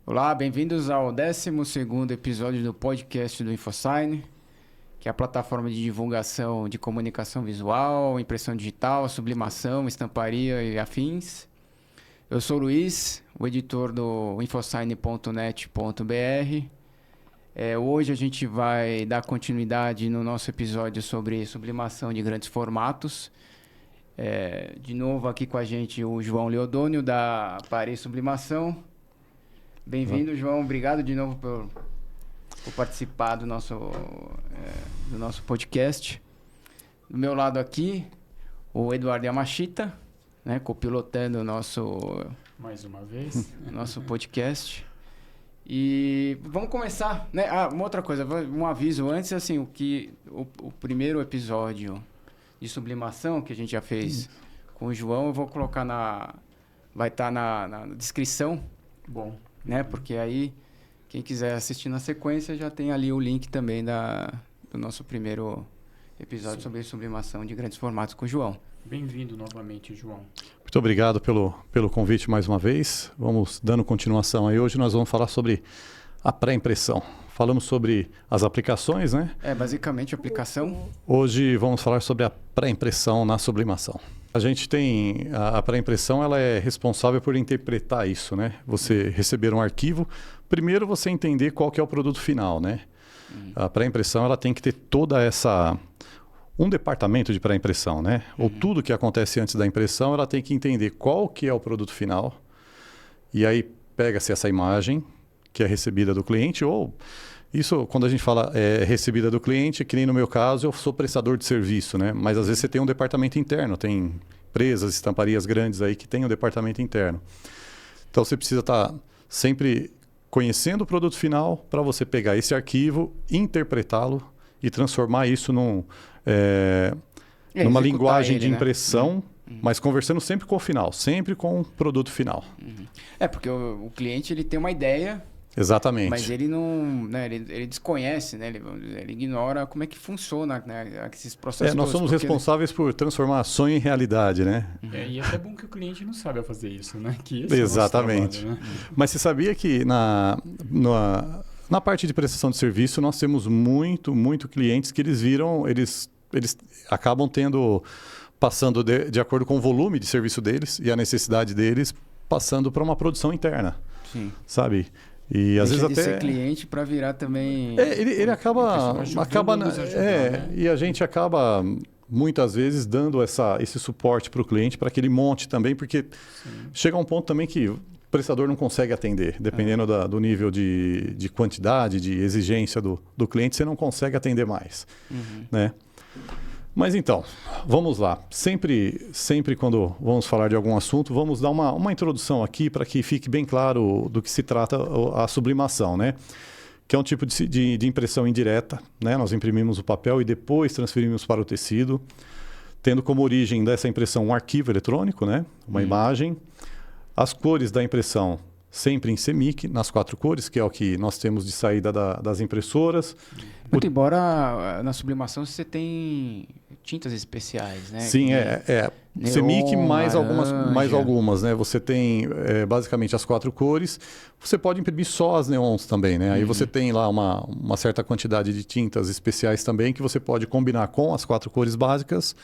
Olá, bem-vindos ao 12º episódio do podcast do InfoSign, que é a plataforma de divulgação de comunicação visual, impressão digital, sublimação, estamparia e afins. Eu sou o Luiz, o editor do infosign.net.br. Hoje a gente vai dar continuidade no nosso episódio sobre sublimação de grandes formatos. De novo aqui com a gente o João Leodônio, da Paris Sublimação. Bem-vindo, João. Obrigado de novo por participar do nosso podcast. Do meu lado aqui, o Eduardo Yamashita, né, copilotando mais uma vez, nosso podcast. E vamos começar, né? Uma outra coisa, um aviso antes, assim, o primeiro episódio de sublimação que a gente já fez com o João, eu vou colocar vai estar na descrição. Bom. Né? Porque aí, quem quiser assistir na sequência, já tem ali o link também do nosso primeiro episódio sobre sublimação de grandes formatos com o João. Bem-vindo novamente, João. Muito obrigado pelo convite mais uma vez. Vamos dando continuação aí. Hoje nós vamos falar sobre a pré-impressão. Falamos sobre as aplicações, né? Basicamente aplicação. Hoje vamos falar sobre a pré-impressão na sublimação. A gente tem a pré-impressão, ela é responsável por interpretar isso, né? Você receber um arquivo, primeiro você entender qual que é o produto final, né? A pré-impressão, ela tem que ter toda um departamento de pré-impressão, né? Ou tudo que acontece antes da impressão, ela tem que entender qual que é o produto final. E aí pega-se essa imagem que é recebida do cliente, ou isso, quando a gente fala recebida do cliente, que nem no meu caso, eu sou prestador de serviço, né? Mas às vezes você tem um departamento interno, tem empresas, estamparias grandes aí que tem um departamento interno. Então você precisa estar sempre conhecendo o produto final para você pegar esse arquivo, interpretá-lo e transformar isso numa linguagem de impressão, mas conversando sempre com o final, sempre com o produto final. Porque o cliente ele tem uma ideia. Exatamente. Mas ele não, né, ele desconhece, né, ele ignora como é que funciona, né, esses processos. Nós somos responsáveis por transformar sonho em realidade, né? E é até bom que o cliente não saiba fazer isso, né? Exatamente. Trabalho, né? Mas você sabia que na parte de prestação de serviço nós temos muito clientes que eles acabam passando de acordo com o volume de serviço deles e a necessidade deles, passando para uma produção interna. Sim. Sabe? E às vezes até ser cliente para virar também. Ele acaba né? E a gente acaba muitas vezes dando esse suporte para o cliente para que ele monte também, porque chega um ponto também que o prestador não consegue atender, dependendo do nível de quantidade, de exigência do cliente, você não consegue atender mais, né? Mas então, vamos lá. Sempre quando vamos falar de algum assunto, vamos dar uma introdução aqui para que fique bem claro do que se trata a sublimação, né? Que é um tipo de impressão indireta, né? Nós imprimimos o papel e depois transferimos para o tecido, tendo como origem dessa impressão um arquivo eletrônico, né? Uma imagem. As cores da impressão sempre em CMYK, nas 4 cores, que é o que nós temos de saída das impressoras. Muito embora na sublimação você tem tintas especiais, né? Sim, CMYK mais algumas, né? Você tem basicamente as 4 cores. Você pode imprimir só as neons também, né? Aí você tem lá uma certa quantidade de tintas especiais também que você pode combinar com as 4 cores básicas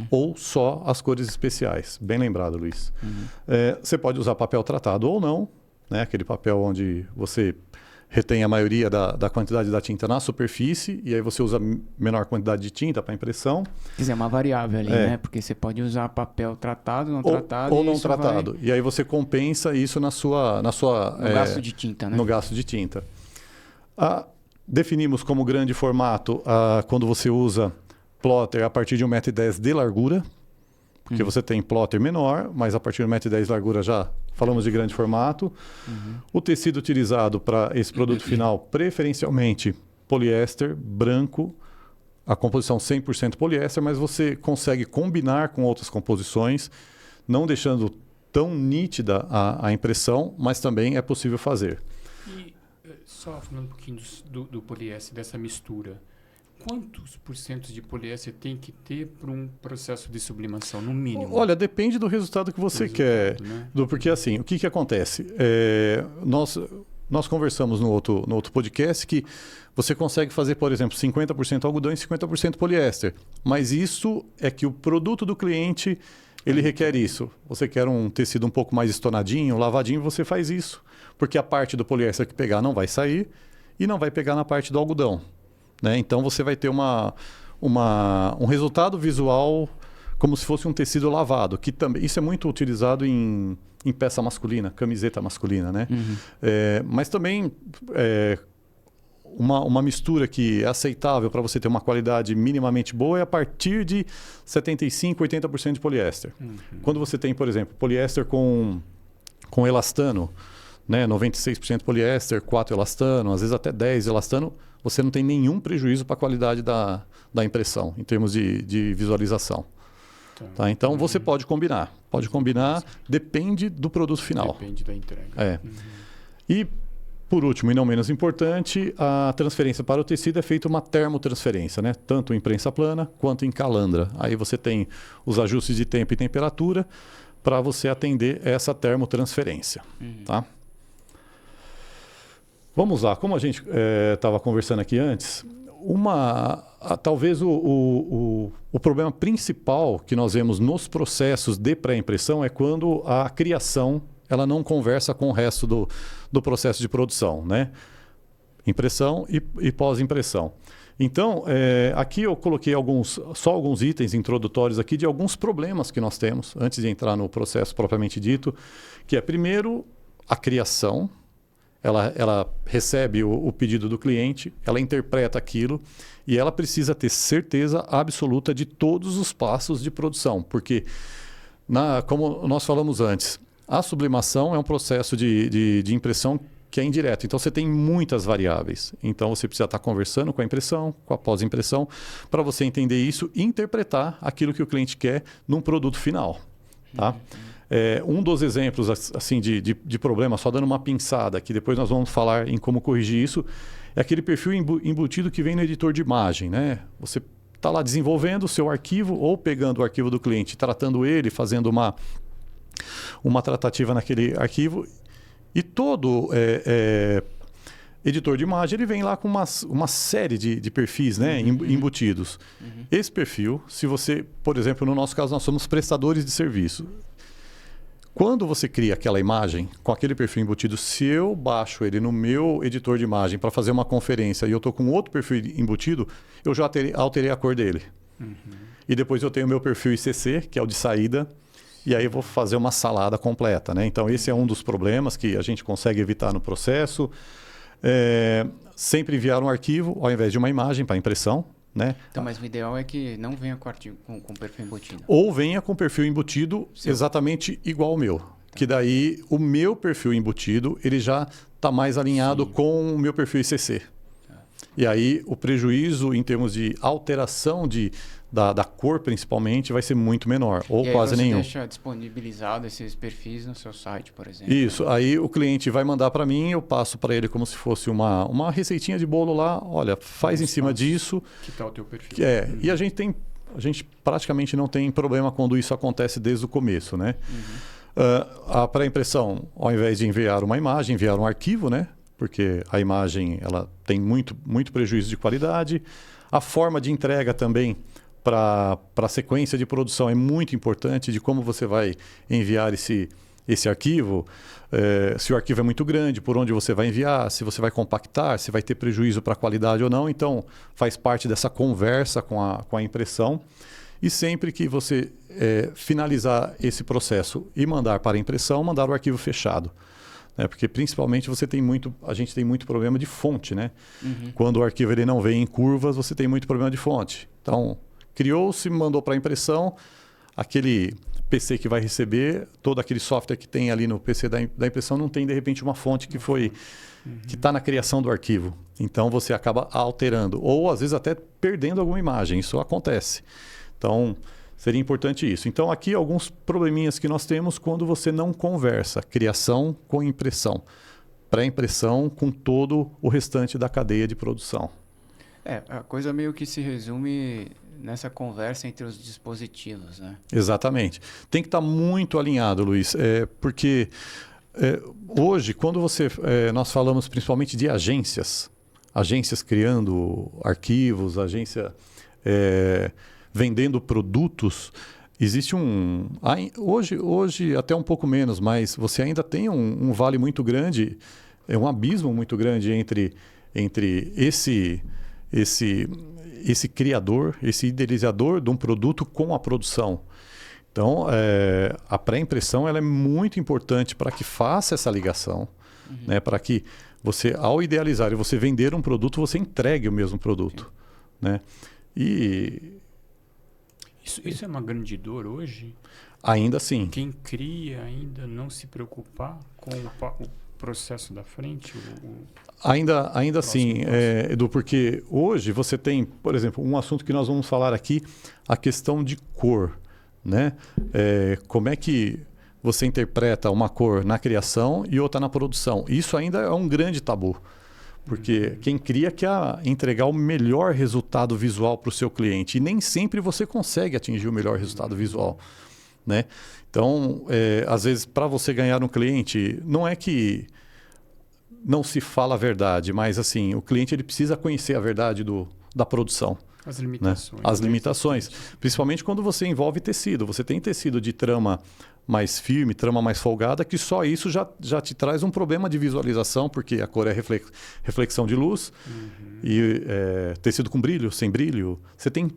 ou só as cores especiais. Bem lembrado, Luiz. Você pode usar papel tratado ou não, né? Aquele papel onde você retém a maioria da quantidade da tinta na superfície e aí você usa menor quantidade de tinta para impressão. Quer dizer, é uma variável ali, né? Porque você pode usar papel tratado, não tratado. Ou não tratado. E aí você compensa isso no gasto de tinta, né? No gasto de tinta. Definimos como grande formato quando você usa plotter a partir de 1,10 m de largura, porque você tem plotter menor, mas a partir de 1,10 m de largura já falamos de grande formato. O tecido utilizado para esse produto final, preferencialmente poliéster, branco, a composição 100% poliéster, mas você consegue combinar com outras composições, não deixando tão nítida a impressão, mas também é possível fazer. E só falando um pouquinho do poliéster, dessa mistura, quantos % de poliéster tem que ter para um processo de sublimação, no mínimo? Olha, depende do resultado que você quer. Né? Porque assim, o que acontece? nós conversamos no outro podcast que você consegue fazer, por exemplo, 50% algodão e 50% poliéster. Mas isso é que o produto do cliente, ele requer isso. Você quer um tecido um pouco mais estonadinho, lavadinho, você faz isso. Porque a parte do poliéster que pegar não vai sair e não vai pegar na parte do algodão, né? Então você vai ter um resultado visual como se fosse um tecido lavado, que também isso é muito utilizado em peça masculina, camiseta masculina, né? Mas também uma mistura que é aceitável para você ter uma qualidade minimamente boa é a partir de 75%, 80% de poliéster. Quando você tem, por exemplo, poliéster com elastano, né? 96% poliéster, 4 elastano, às vezes até 10 elastano, você não tem nenhum prejuízo para a qualidade da impressão, em termos de visualização. Tá? Então você pode combinar. Depende do produto final. Depende da entrega. E, por último, e não menos importante, a transferência para o tecido é feita uma termotransferência, né? Tanto em prensa plana quanto em calandra. Aí você tem os ajustes de tempo e temperatura para você atender essa termotransferência. Tá? Vamos lá, como a gente estava conversando aqui antes, talvez o problema principal que nós vemos nos processos de pré-impressão é quando a criação ela não conversa com o resto do processo de produção, né? Impressão e pós-impressão. Então, aqui eu coloquei só alguns itens introdutórios aqui de alguns problemas que nós temos antes de entrar no processo propriamente dito, que é, primeiro, a criação. Ela recebe o pedido do cliente, ela interpreta aquilo e ela precisa ter certeza absoluta de todos os passos de produção, porque, como nós falamos antes, a sublimação é um processo de impressão que é indireto. Então, você tem muitas variáveis. Então, você precisa estar conversando com a impressão, com a pós-impressão, para você entender isso e interpretar aquilo que o cliente quer num produto final. Tá? Um dos exemplos assim, de problema, só dando uma pinçada, que depois nós vamos falar em como corrigir isso, é aquele perfil embutido que vem no editor de imagem, né? Você está lá desenvolvendo o seu arquivo ou pegando o arquivo do cliente, tratando ele, fazendo uma tratativa naquele arquivo. E todo editor de imagem ele vem lá com uma série de perfis, né, embutidos. Esse perfil, se você, por exemplo, no nosso caso, nós somos prestadores de serviço. Quando você cria aquela imagem com aquele perfil embutido, se eu baixo ele no meu editor de imagem para fazer uma conferência e eu estou com outro perfil embutido, eu já alterei a cor dele. E depois eu tenho o meu perfil ICC, que é o de saída, e aí eu vou fazer uma salada completa, né? Então esse é um dos problemas que a gente consegue evitar no processo. Sempre enviar um arquivo ao invés de uma imagem para impressão. Né? Então, mas o ideal é que não venha com perfil embutido. Ou venha com perfil embutido exatamente igual ao meu. Que daí o meu perfil embutido ele já está mais alinhado com o meu perfil ICC. E aí o prejuízo em termos de alteração da cor principalmente vai ser muito menor, ou quase nenhum. E aí você deixa disponibilizado esses perfis no seu site, por exemplo. Isso, aí o cliente vai mandar para mim, eu passo para ele como se fosse uma receitinha de bolo lá, olha, faz em cima disso. Que tal o teu perfil? E a gente praticamente não tem problema quando isso acontece desde o começo, né? A pré-impressão, ao invés de enviar uma imagem, enviar um arquivo, né? Porque a imagem ela tem muito prejuízo de qualidade. A forma de entrega também para a sequência de produção é muito importante de como você vai enviar esse arquivo. Se o arquivo é muito grande, por onde você vai enviar, se você vai compactar, se vai ter prejuízo para a qualidade ou não. Então, faz parte dessa conversa com a impressão. E sempre que você finalizar esse processo e mandar para a impressão, mandar o arquivo fechado. Porque principalmente a gente tem muito problema de fonte, né? Quando o arquivo ele não vem em curvas, você tem muito problema de fonte. Então, criou-se, mandou para a impressão, aquele PC que vai receber, todo aquele software que tem ali no PC da impressão não tem, de repente, uma fonte que está na criação do arquivo. Então, você acaba alterando, ou às vezes até perdendo alguma imagem. Isso acontece. Então, seria importante isso. Então, aqui alguns probleminhas que nós temos quando você não conversa. Criação com impressão. Pré-impressão com todo o restante da cadeia de produção. A coisa meio que se resume nessa conversa entre os dispositivos, né? Exatamente. Tem que estar muito alinhado, Luiz, porque Hoje, quando nós falamos principalmente de agências criando arquivos, vendendo produtos, existe hoje até um pouco menos, mas você ainda tem um vale muito grande, um abismo muito grande entre esse criador, esse idealizador de um produto com a produção. Então, a pré-impressão ela é muito importante para que faça essa ligação, né? Para que você, ao idealizar e você vender um produto, você entregue o mesmo produto, né? E isso é uma grande dor hoje? Ainda assim. Quem cria ainda não se preocupar com o processo da frente? Ainda assim, Edu, porque hoje você tem, por exemplo, um assunto que nós vamos falar aqui, a questão de cor, né? Como é que você interpreta uma cor na criação e outra na produção? Isso ainda é um grande tabu, porque quem cria quer entregar o melhor resultado visual para o seu cliente e nem sempre você consegue atingir o melhor resultado visual, né? Então, às vezes, para você ganhar um cliente, não é que não se fala a verdade, mas assim, o cliente ele precisa conhecer a verdade da produção. As limitações. Né? As limitações. Principalmente quando você envolve tecido. Você tem tecido de trama mais firme, trama mais folgada, que só isso já te traz um problema de visualização, porque a cor é reflexão de luz. E tecido com brilho, sem brilho. Você tem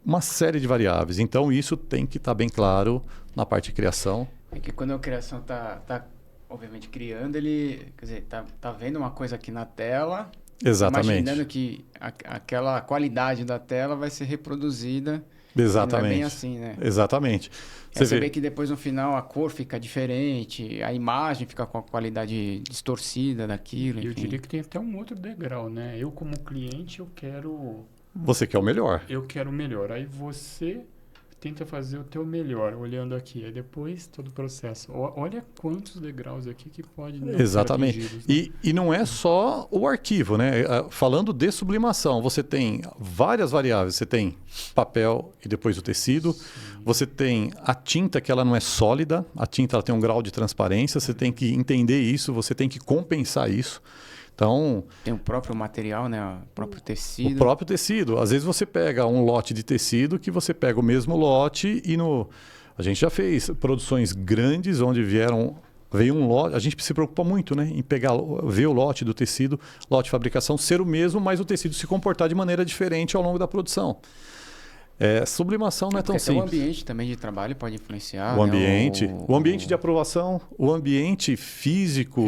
uma série de variáveis. Então, isso tem que estar bem claro na parte de criação. É que quando a criação está obviamente, criando, ele, quer dizer, tá vendo uma coisa aqui na tela... Exatamente. Imaginando que aquela qualidade da tela vai ser reproduzida. Exatamente. Não é bem assim, né? Exatamente. Você vê que depois no final a cor fica diferente, a imagem fica com a qualidade distorcida daquilo. Eu diria que tem até um outro degrau, né? Eu como cliente, eu quero... Você quer o melhor. Eu quero o melhor. Aí você tenta fazer o teu melhor, olhando aqui. Aí depois todo o processo. Olha quantos degraus aqui que pode não Exatamente. ser atingidos, né? E não é só o arquivo, né? Falando de sublimação, você tem várias variáveis. Você tem papel e depois o tecido. Sim. Você tem a tinta, que ela não é sólida. A tinta ela tem um grau de transparência. Você tem que entender isso, você tem que compensar isso. Então, tem o próprio material, né? O próprio tecido. O próprio tecido. Às vezes você pega um lote de tecido que você pega o mesmo lote e a gente já fez produções grandes onde veio um lote. A gente se preocupa muito, né? Em ver o lote do tecido, lote de fabricação ser o mesmo, mas o tecido se comportar de maneira diferente ao longo da produção. Sublimação não é tão simples. O ambiente também de trabalho pode influenciar. O ambiente, né? O ambiente de aprovação, o ambiente físico,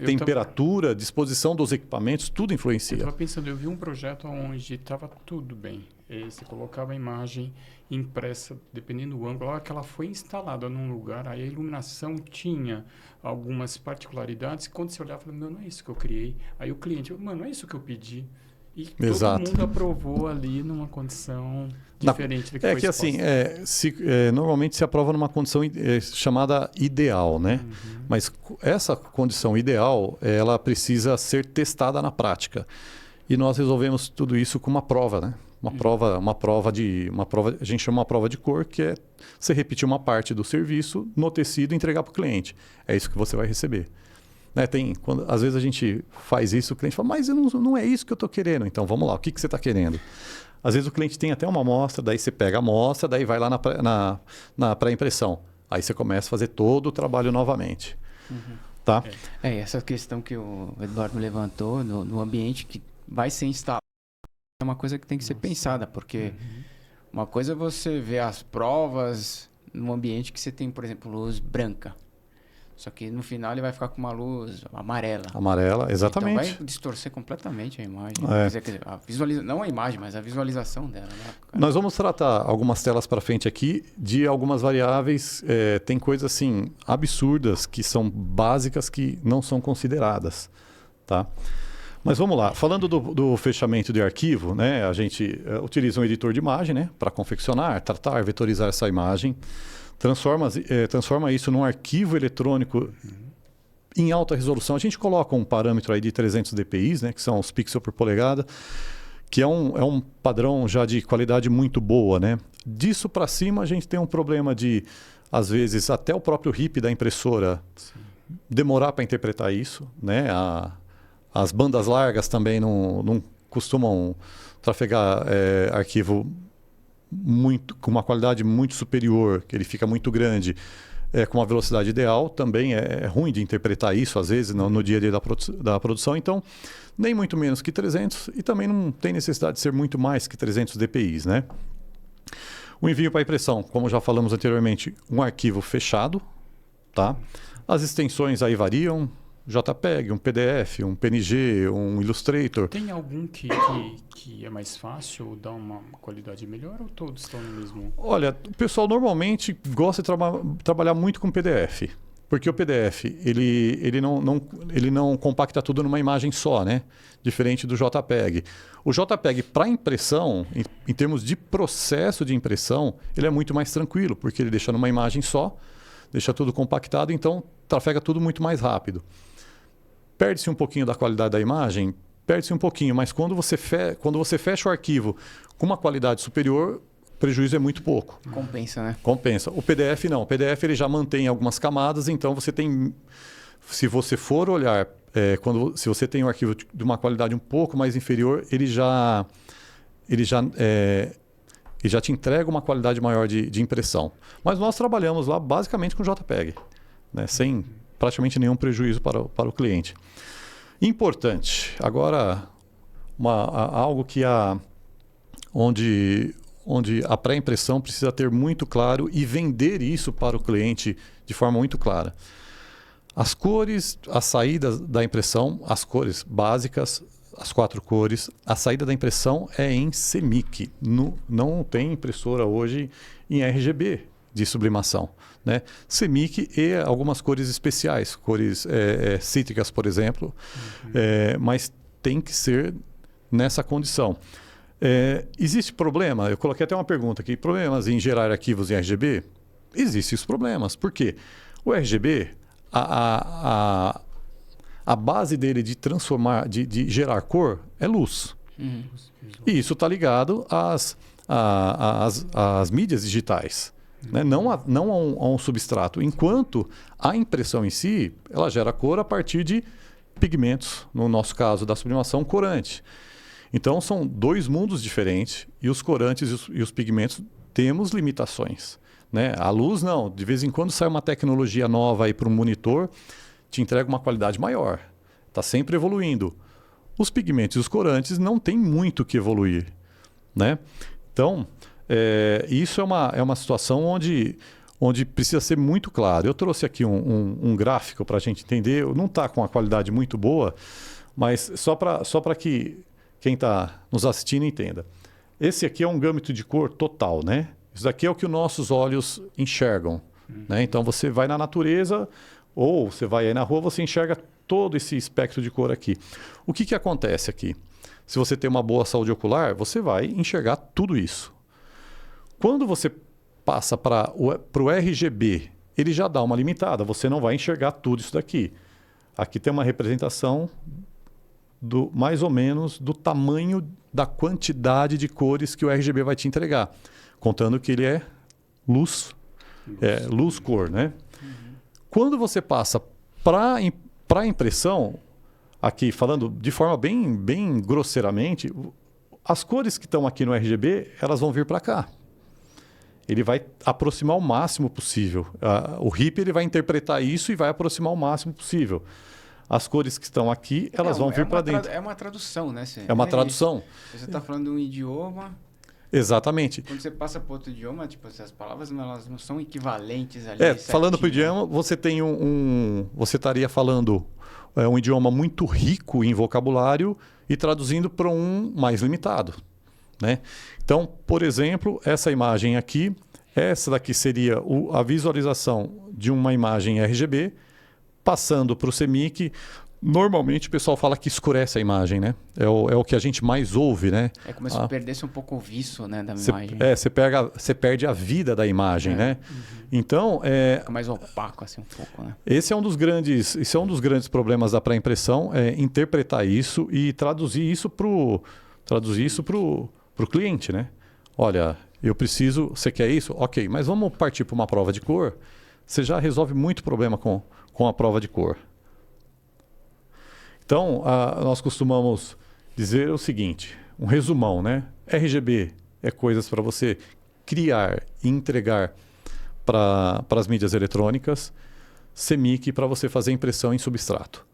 temperatura, disposição dos equipamentos, tudo influencia. Eu estava pensando, eu vi um projeto onde estava tudo bem. Você colocava a imagem impressa, dependendo do ângulo, a hora que ela foi instalada num lugar, aí a iluminação tinha algumas particularidades. Quando você olhava, falava, não é isso que eu criei. Aí o cliente, não é isso que eu pedi. E todo mundo aprovou ali numa condição diferente do que foi que assim, normalmente se aprova numa condição chamada ideal, né? Mas essa condição ideal, ela precisa ser testada na prática. E nós resolvemos tudo isso com uma prova, né? Uma prova, a gente chama uma prova de cor, que é você repetir uma parte do serviço no tecido e entregar para o cliente. É isso que você vai receber. Né, às vezes a gente faz isso, o cliente fala, mas não é isso que eu estou querendo. Então, vamos lá, o que você está querendo? Às vezes o cliente tem até uma amostra, daí você pega a amostra, daí vai lá na pré-impressão. Aí você começa a fazer todo o trabalho novamente. Tá? Essa questão que o Eduardo levantou, no ambiente que vai ser instalado, é uma coisa que tem que ser pensada, porque uma coisa é você ver as provas num ambiente que você tem, por exemplo, luz branca. Só que no final ele vai ficar com uma luz amarela. Amarela, exatamente. Então vai distorcer completamente a imagem. Quer dizer, não a imagem, mas a visualização dela. Né? Nós vamos tratar algumas telas para frente aqui de algumas variáveis. Tem coisas assim absurdas que são básicas que não são consideradas. Tá? Mas vamos lá. Falando do fechamento de arquivo, né, a gente utiliza um editor de imagem, né, para confeccionar, tratar, vetorizar essa imagem. Transforma isso num arquivo eletrônico em alta resolução. A gente coloca um parâmetro aí de 300 dpi, né, que são os pixels por polegada, que é um padrão já de qualidade muito boa. Né? Disso para cima, a gente tem um problema de às vezes até o próprio RIP da impressora demorar para interpretar isso, né? As bandas largas também não costumam trafegar arquivo com uma qualidade muito superior, que ele fica muito grande, com uma velocidade ideal. Também é ruim de interpretar isso, às vezes, no dia a dia da produção. Então, nem muito menos que 300 e também não tem necessidade de ser muito mais que 300 dpi, né? O envio para impressão, como já falamos anteriormente, um arquivo fechado, tá? As extensões aí variam, JPEG, um PDF, um PNG, um Illustrator. Tem algum que é mais fácil ou dá uma qualidade melhor ou todos estão no mesmo? Olha, o pessoal normalmente gosta de trabalhar muito com PDF, porque o PDF ele não compacta tudo numa imagem só, né? Diferente do JPEG. O JPEG para impressão, em termos de processo de impressão, ele é muito mais tranquilo, porque ele deixa numa imagem só, deixa tudo compactado, então trafega tudo muito mais rápido. Perde-se um pouquinho da qualidade da imagem? Perde-se um pouquinho, mas quando você fecha o arquivo com uma qualidade superior, o prejuízo é muito pouco. Compensa, né? Compensa. O PDF não. O PDF ele já mantém algumas camadas, então você tem... Se você for olhar, se você tem um arquivo de uma qualidade um pouco mais inferior, ele já te entrega uma qualidade maior de impressão. Mas nós trabalhamos lá basicamente com JPEG, né? Sem praticamente nenhum prejuízo para o cliente. Importante, agora algo que onde a pré-impressão precisa ter muito claro e vender isso para o cliente de forma muito clara. As cores, as saídas da impressão, as cores básicas, as 4 cores, a saída da impressão é em CMYK. Não tem impressora hoje em RGB de sublimação, né? CMYK e algumas cores especiais, cores cítricas, por exemplo, mas tem que ser nessa condição. Existe problema? Eu coloquei até uma pergunta aqui. Problemas em gerar arquivos em RGB? Existem os problemas. Por quê? O RGB, a base dele de transformar, de gerar cor, é luz. E isso está ligado às mídias digitais, né? Não a um substrato. Enquanto a impressão em si, ela gera cor a partir de pigmentos, no nosso caso da sublimação, corante. Então, são 2 mundos diferentes e os corantes e os pigmentos temos limitações, né? A luz não. De vez em quando sai uma tecnologia nova aí para um monitor, te entrega uma qualidade maior. Está sempre evoluindo. Os pigmentos e os corantes não tem muito que evoluir, né? Então, isso é uma situação onde precisa ser muito claro. Eu trouxe aqui um gráfico para a gente entender. Não está com uma qualidade muito boa, mas só para que quem está nos assistindo entenda. Esse aqui é um gâmito de cor total, né? Isso daqui é o que os nossos olhos enxergam, né? Então você vai na natureza ou você vai aí na rua, você enxerga todo esse espectro de cor aqui. O que acontece aqui? Se você tem uma boa saúde ocular, você vai enxergar tudo isso. Quando você passa para o RGB, ele já dá uma limitada, você não vai enxergar tudo isso daqui. Aqui tem uma representação mais ou menos do tamanho da quantidade de cores que o RGB vai te entregar, contando que ele é luz-cor, né? Quando você passa para a impressão, aqui falando de forma bem grosseiramente, as cores que estão aqui no RGB, elas vão vir para cá. Ele vai aproximar o máximo possível. O RIP ele vai interpretar isso e vai aproximar o máximo possível. As cores que estão aqui, elas vão vir para dentro. É uma tradução, né? É uma tradução. Você está falando de um idioma... Exatamente. Quando você passa para outro idioma, tipo, essas palavras elas não são equivalentes ali. Falando para o idioma, você tem você estaria falando um idioma muito rico em vocabulário e traduzindo para um mais limitado, né? Então, por exemplo, essa imagem aqui, essa daqui seria a visualização de uma imagem RGB, passando para o CMYK. Normalmente o pessoal fala que escurece a imagem, né? É o que a gente mais ouve, né? É como se perdesse um pouco o viço, né, da imagem. Você perde a vida da imagem, né? Então... Fica mais opaco assim um pouco, né? Esse é um dos grandes problemas da pré-impressão, interpretar isso e traduzir isso pro cliente, né? Olha, Você quer isso? Ok, mas vamos partir para uma prova de cor. Você já resolve muito problema com a prova de cor. Então, nós costumamos dizer o seguinte, um resumão, né? RGB é coisas para você criar e entregar para as mídias eletrônicas, CMYK para você fazer impressão em substrato.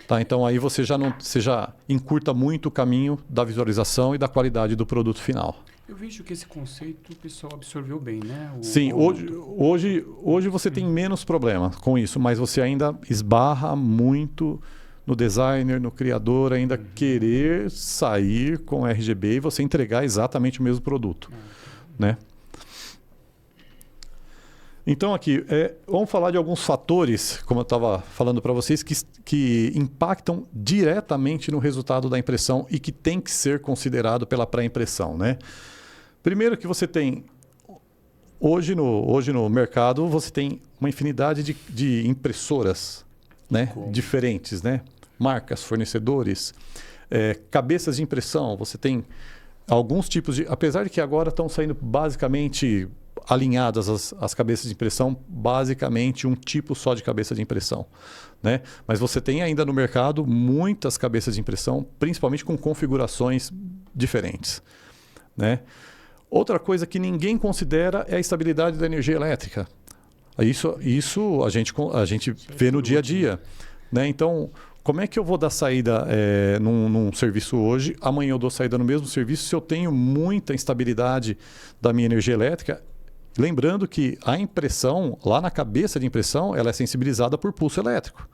Tá? Então aí você já encurta muito o caminho da visualização e da qualidade do produto final. Eu vejo que esse conceito o pessoal absorveu bem, né? Sim, hoje você tem menos problema com isso, mas você ainda esbarra muito no designer, no criador, ainda querer sair com RGB e você entregar exatamente o mesmo produto. Né? Então aqui, vamos falar de alguns fatores, como eu estava falando para vocês, que impactam diretamente no resultado da impressão e que tem que ser considerado pela pré-impressão. Né? Primeiro que você tem, hoje no mercado, você tem uma infinidade de impressoras, né? Diferentes, né? Marcas, fornecedores, cabeças de impressão, você tem alguns tipos de... Apesar de que agora estão saindo basicamente alinhadas as cabeças de impressão, basicamente um tipo só de cabeça de impressão. Né? Mas você tem ainda no mercado muitas cabeças de impressão, principalmente com configurações diferentes. Né? Outra coisa que ninguém considera é a estabilidade da energia elétrica. Isso a gente vê no dia a dia. Né? Então, como é que eu vou dar saída num serviço hoje, amanhã eu dou saída no mesmo serviço se eu tenho muita instabilidade da minha energia elétrica? Lembrando que a impressão, lá na cabeça de impressão, ela é sensibilizada por pulso elétrico.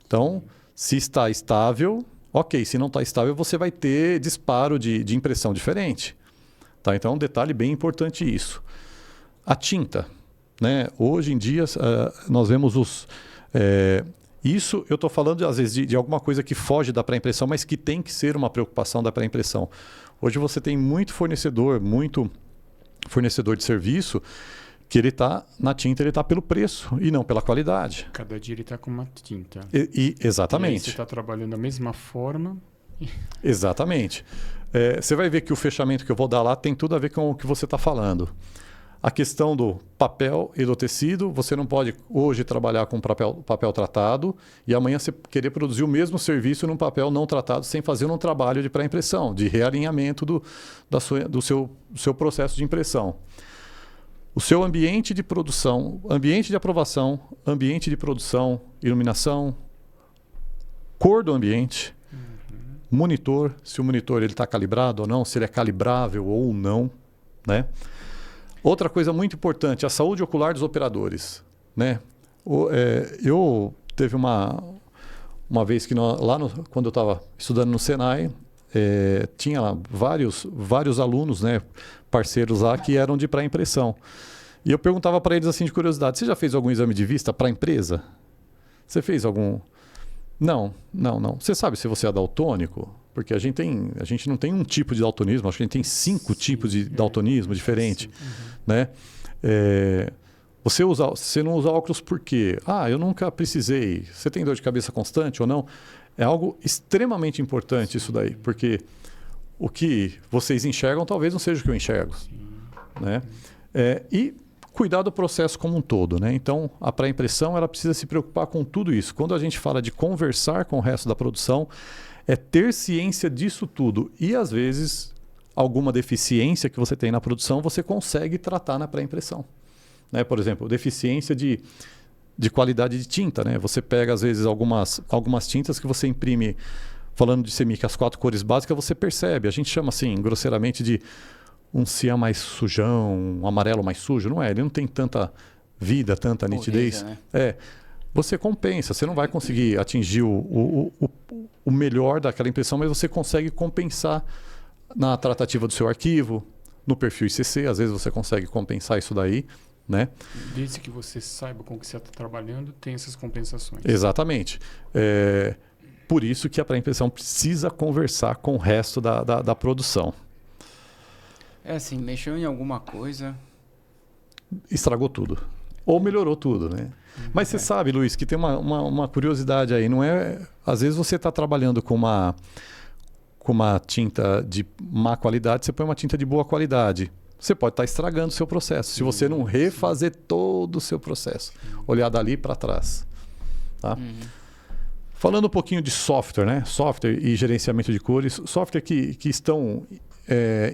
Então, se está estável, ok. Se não está estável, você vai ter disparo de impressão diferente. Tá? Então, um detalhe bem importante isso. A tinta. Né? Hoje em dia, nós vemos isso eu estou falando, às vezes, de alguma coisa que foge da pré-impressão, mas que tem que ser uma preocupação da pré-impressão. Hoje você tem muito fornecedor de serviço, que ele está na tinta, ele está pelo preço e não pela qualidade. Cada dia ele está com uma tinta. Exatamente. E aí você está trabalhando da mesma forma. Exatamente. Você vai ver que o fechamento que eu vou dar lá tem tudo a ver com o que você está falando. A questão do papel e do tecido, você não pode hoje trabalhar com papel tratado e amanhã você querer produzir o mesmo serviço num papel não tratado sem fazer um trabalho de pré-impressão, de realinhamento do seu processo de impressão. O seu ambiente de produção, ambiente de aprovação, ambiente de produção, iluminação, cor do ambiente, monitor, se o monitor está calibrado ou não, se ele é calibrável ou não, né? Outra coisa muito importante, a saúde ocular dos operadores. Né? Eu teve uma vez que quando eu estava estudando no Senai, tinha lá vários alunos, né, parceiros lá, que eram de pré-impressão. E eu perguntava para eles assim de curiosidade, você já fez algum exame de vista para a empresa? Você fez algum... Não. Você sabe se você é daltônico? Porque a gente não tem um tipo de daltonismo, acho que a gente tem 5 tipos de daltonismo diferentes. Né? Você não usa óculos por quê? Eu nunca precisei. Você tem dor de cabeça constante ou não? É algo extremamente importante isso daí, porque o que vocês enxergam talvez não seja o que eu enxergo. Né? E cuidar do processo como um todo. Né? Então, a pré-impressão ela precisa se preocupar com tudo isso. Quando a gente fala de conversar com o resto da produção, é ter ciência disso tudo. E, às vezes, alguma deficiência que você tem na produção, você consegue tratar na pré-impressão. Né? Por exemplo, deficiência de qualidade de tinta. Né? Você pega, às vezes, algumas tintas que você imprime, falando de CMYK, as 4 cores básicas, você percebe. A gente chama, assim, grosseiramente, de um cian mais sujão, um amarelo mais sujo. Não é? Ele não tem tanta vida, tanta nitidez. Né? Você compensa, você não vai conseguir atingir o melhor daquela impressão, mas você consegue compensar na tratativa do seu arquivo, no perfil ICC, às vezes você consegue compensar isso daí. Né? Desde que você saiba com o que você está trabalhando, tem essas compensações. Exatamente. Por isso que a pré-impressão precisa conversar com o resto da produção. Assim, mexeu em alguma coisa... Estragou tudo. Ou melhorou tudo, né? Mas você sabe, Luiz, que tem uma curiosidade aí. Não é... Às vezes você está trabalhando com uma tinta de má qualidade, você põe uma tinta de boa qualidade. você pode estar estragando o seu processo, se você não refazer todo o seu processo, olhar dali para trás. Tá? Falando um pouquinho de software, né? Software e gerenciamento de cores, software que estão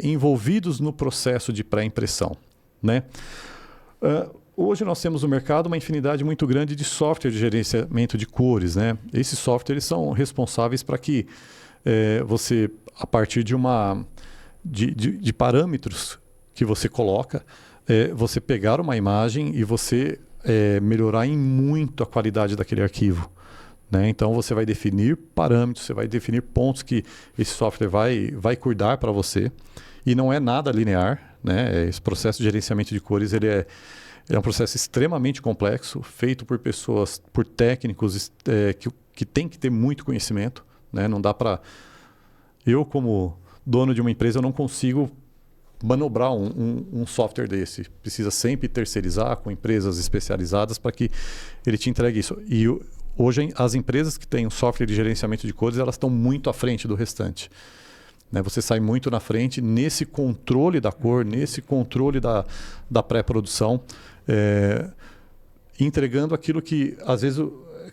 envolvidos no processo de pré-impressão, né? Hoje nós temos no mercado uma infinidade muito grande de software de gerenciamento de cores, né? Esses softwares são responsáveis para que você, a partir de parâmetros que você coloca, você pegar uma imagem e você melhorar em muito a qualidade daquele arquivo. Né? Então você vai definir parâmetros, você vai definir pontos que esse software vai cuidar para você. E não é nada linear. Né? Esse processo de gerenciamento de cores ele é um processo extremamente complexo, feito por pessoas, por técnicos que tem que ter muito conhecimento. Né? Não dá para... Eu, como dono de uma empresa, eu não consigo manobrar um software desse. Precisa sempre terceirizar com empresas especializadas para que ele te entregue isso. E hoje as empresas que têm um software de gerenciamento de cores, elas estão muito à frente do restante. Né? Você sai muito na frente nesse controle da cor, nesse controle da pré-produção, entregando aquilo que, às vezes,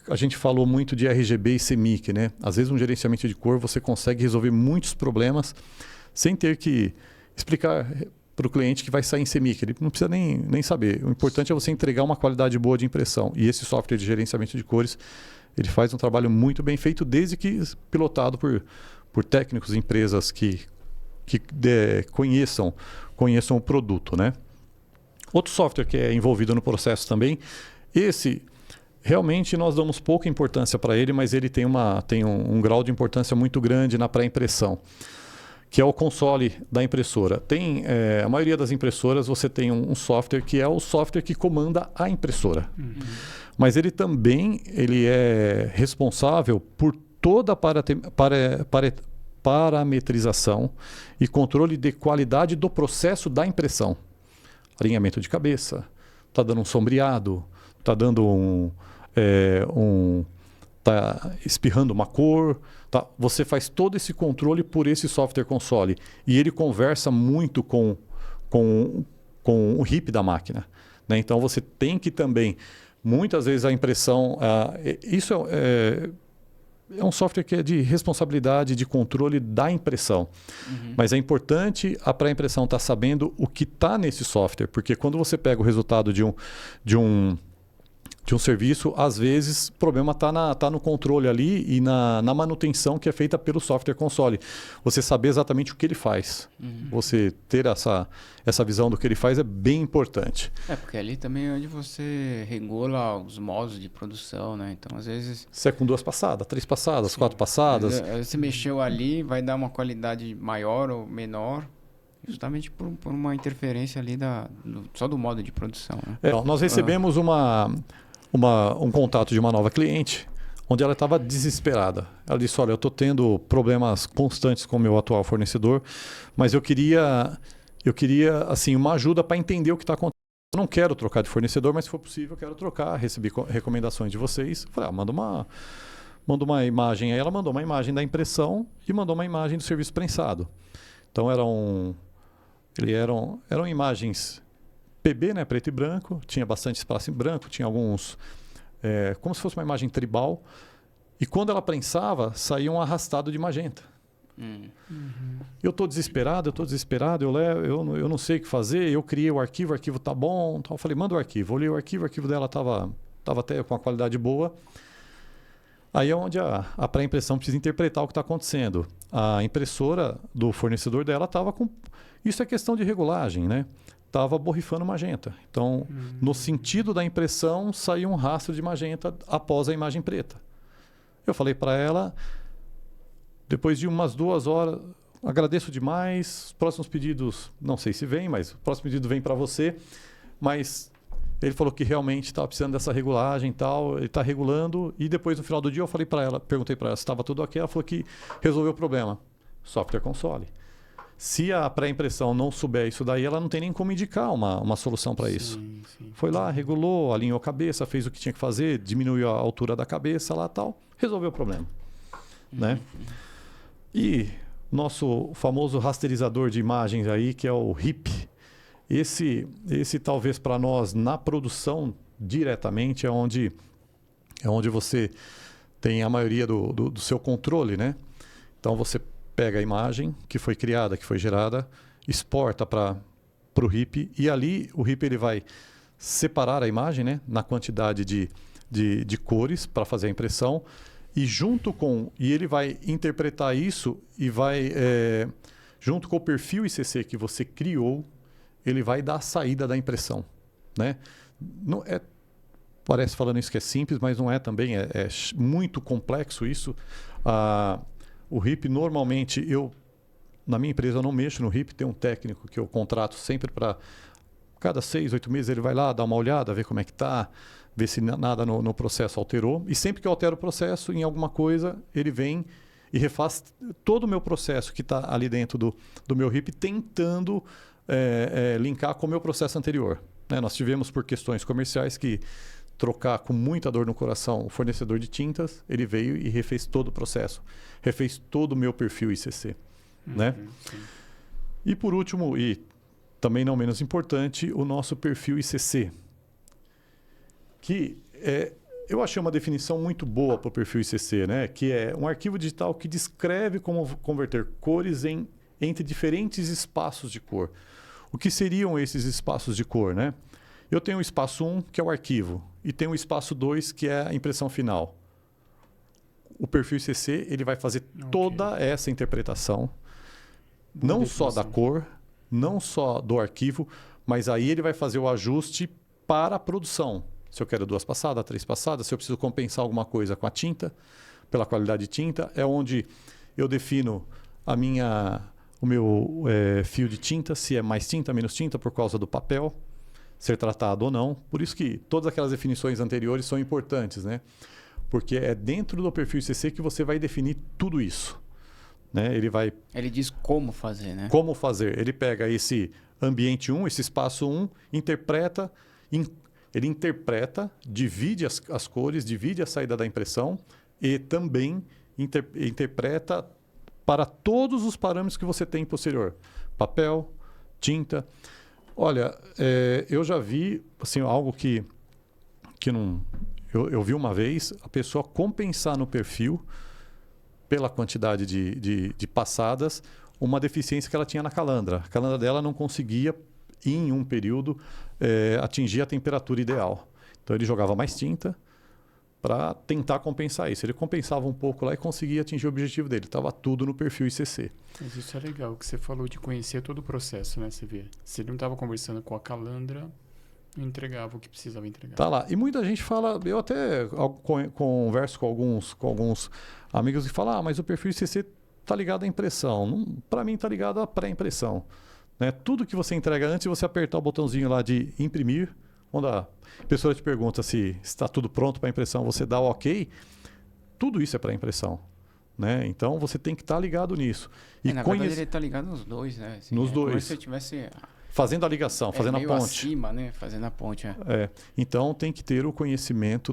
a gente falou muito de RGB e CMYK. Né? Às vezes, um gerenciamento de cor, você consegue resolver muitos problemas sem ter que explicar para o cliente que vai sair em CMYK. Ele não precisa nem saber. O importante é você entregar uma qualidade boa de impressão. E esse software de gerenciamento de cores, ele faz um trabalho muito bem feito, desde que pilotado por técnicos, empresas que conheçam o produto. Né? Outro software que é envolvido no processo também, esse realmente nós damos pouca importância para ele, mas ele tem um grau de importância muito grande na pré-impressão, que é o console da impressora. A maioria das impressoras você tem um software que é o software que comanda a impressora. Mas ele também é responsável por toda a parametrização e controle de qualidade do processo da impressão. Alinhamento de cabeça, está dando um sombreado, está dando está espirrando uma cor. Tá? Você faz todo esse controle por esse software console. E ele conversa muito com o RIP da máquina. Né? Então você tem que também, muitas vezes a impressão... isso é um software que é de responsabilidade, de controle da impressão. Mas é importante a pré-impressão estar sabendo o que está nesse software. Porque quando você pega o resultado de um serviço, às vezes o problema está no controle ali e na manutenção que é feita pelo software console. Você saber exatamente o que ele faz. Você ter essa visão do que ele faz é bem importante. Porque ali também é onde você regula os modos de produção, né? Então, às vezes... Você é com 2 passadas, 3 passadas, 4 passadas. Você mexeu ali, vai dar uma qualidade maior ou menor, justamente por uma interferência ali só do modo de produção. Né? Nós recebemos um contato de uma nova cliente, onde ela estava desesperada. Ela disse, olha, eu estou tendo problemas constantes com o meu atual fornecedor, mas eu queria assim, uma ajuda para entender o que está acontecendo. Eu não quero trocar de fornecedor, mas se for possível, eu quero trocar. Recebi recomendações de vocês. Falei, manda uma imagem. Aí ela mandou uma imagem da impressão e mandou uma imagem do serviço prensado. Então eram imagens PB, né, preto e branco, tinha bastante espaço em branco, tinha alguns, como se fosse uma imagem tribal, e quando ela prensava, saía um arrastado de magenta. Eu estou desesperado, eu não sei o que fazer, eu criei o arquivo está bom, então eu falei, manda o arquivo. Olhei o arquivo dela estava até com uma qualidade boa. Aí é onde a pré-impressão precisa interpretar o que está acontecendo. A impressora do fornecedor dela estava com... Isso é questão de regulagem, né? Estava borrifando magenta. Então, no sentido da impressão, saiu um rastro de magenta após a imagem preta. Eu falei para ela, depois de umas 2 horas, agradeço demais, os próximos pedidos, não sei se vem, mas o próximo pedido vem para você, mas ele falou que realmente estava precisando dessa regulagem e tal, ele está regulando, e depois no final do dia eu falei para ela, perguntei para ela se estava tudo ok, ela falou que resolveu o problema. Software console. Se a pré-impressão não souber isso daí, ela não tem nem como indicar uma solução para isso. Sim. Foi lá, regulou, alinhou a cabeça, fez o que tinha que fazer, diminuiu a altura da cabeça lá tal, resolveu o problema. Né? E nosso famoso rasterizador de imagens aí, que é o RIP, Esse talvez para nós, na produção, diretamente, é onde você tem a maioria do seu controle, né? Então, você pega a imagem que foi criada, que foi gerada, exporta para o RIP, e ali o RIP ele vai separar a imagem, né, na quantidade de cores para fazer a impressão, e ele vai interpretar isso e vai, junto com o perfil ICC que você criou, ele vai dar a saída da impressão, né? Não é, parece falando isso que é simples, mas não é também, é muito complexo isso. O RIP, normalmente, na minha empresa eu não mexo no RIP, tem um técnico que eu contrato sempre para, cada 6, 8 meses ele vai lá, dá uma olhada, ver como é que está, ver se nada no processo alterou. E sempre que eu altero o processo em alguma coisa, ele vem e refaz todo o meu processo que está ali dentro do meu RIP, tentando linkar com o meu processo anterior, né? Nós tivemos, por questões comerciais, que trocar com muita dor no coração o fornecedor de tintas, ele veio e refez todo o processo, refez todo o meu perfil ICC, né? Sim. E por último, e também não menos importante, o nosso perfil ICC, que eu achei uma definição muito boa para o perfil ICC, né? Que é um arquivo digital que descreve como converter cores entre diferentes espaços de cor. O que seriam esses espaços de cor, né? Eu tenho o espaço 1, que é o arquivo, e tenho o espaço 2, que é a impressão final. O perfil ICC ele vai fazer toda essa interpretação, não só da cor, não só do arquivo, mas aí ele vai fazer o ajuste para a produção. Se eu quero 2 passadas, 3 passadas, se eu preciso compensar alguma coisa com a tinta, pela qualidade de tinta, é onde eu defino o meu fio de tinta, se é mais tinta, menos tinta, por causa do papel ser tratado ou não. Por isso que todas aquelas definições anteriores são importantes, né? Porque é dentro do perfil ICC que você vai definir tudo isso, né? Ele diz como fazer, né? Como fazer. Ele pega esse ambiente 1, esse espaço 1, ele interpreta, divide as cores, divide a saída da impressão e também interpreta para todos os parâmetros que você tem posterior. Papel, tinta. Olha, eu já vi assim, algo que não... Eu vi uma vez a pessoa compensar no perfil, pela quantidade de passadas, uma deficiência que ela tinha na calandra. A calandra dela não conseguia, em um período, atingir a temperatura ideal. Então ele jogava mais tinta para tentar compensar isso. Ele compensava um pouco lá e conseguia atingir o objetivo dele. Estava tudo no perfil ICC. Mas isso é legal, que você falou de conhecer todo o processo, né? Você vê. Se ele não estava conversando com a calandra, entregava o que precisava entregar. Tá lá. E muita gente fala, eu até converso com alguns amigos e falo, mas o perfil ICC está ligado à impressão. Para mim está ligado à pré-impressão, né? Tudo que você entrega antes de você apertar o botãozinho lá de imprimir, quando a pessoa te pergunta se está tudo pronto para impressão, você dá o ok, tudo isso é pré-impressão, né? Então você tem que estar ligado nisso. E na verdade ele está ligado nos dois, né? Assim, nos dois. Como se eu tivesse... Fazendo a ligação, fazendo a ponte. Acima, né? Fazendo a ponte, Então tem que ter o conhecimento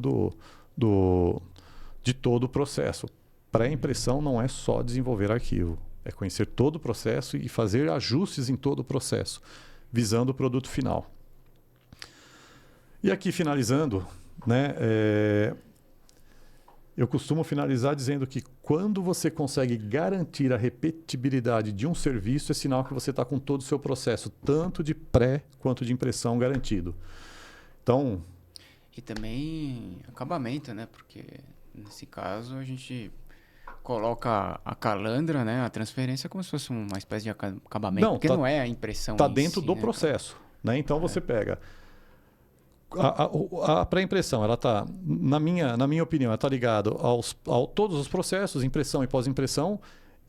de todo o processo. Pré-impressão não é só desenvolver arquivo. É conhecer todo o processo e fazer ajustes em todo o processo, visando o produto final. E aqui finalizando, né? Eu costumo finalizar dizendo que quando você consegue garantir a repetibilidade de um serviço, é sinal que você está com todo o seu processo, tanto de pré quanto de impressão garantido. Então... E também acabamento, né? Porque nesse caso a gente coloca a calandra, né? A transferência como se fosse uma espécie de acabamento, porque não é a impressão está dentro do processo, né? Então você pega... A pré-impressão, ela está, na minha opinião, ela está ligada a todos os processos, impressão e pós-impressão,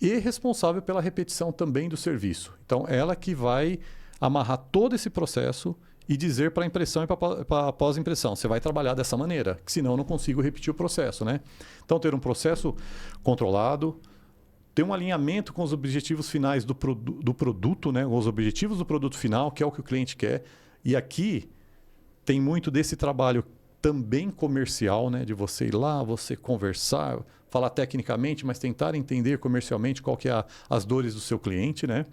e responsável pela repetição também do serviço. Então, ela que vai amarrar todo esse processo e dizer para a impressão e para a pós-impressão, você vai trabalhar dessa maneira, que senão eu não consigo repetir o processo, né? Então, ter um processo controlado, ter um alinhamento com os objetivos finais do produto, né? Os objetivos do produto final, que é o que o cliente quer. E aqui... tem muito desse trabalho também comercial, né? De você ir lá, você conversar, falar tecnicamente, mas tentar entender comercialmente qual que é as dores do seu cliente, né?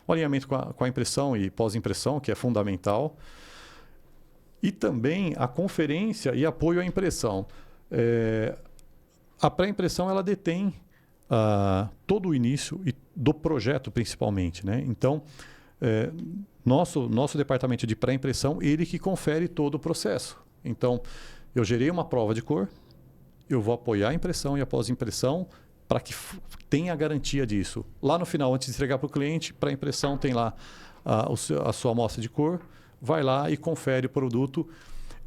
O alinhamento com a impressão e pós-impressão, que é fundamental. E também a conferência e apoio à impressão. A pré-impressão ela detém todo o início do projeto, principalmente, né? Então, nosso departamento de pré-impressão, ele que confere todo o processo. Então, eu gerei uma prova de cor, eu vou apoiar a impressão e a pós-impressão para que tenha a garantia disso. Lá no final, antes de entregar para o cliente, para a impressão tem lá a sua amostra de cor, vai lá e confere o produto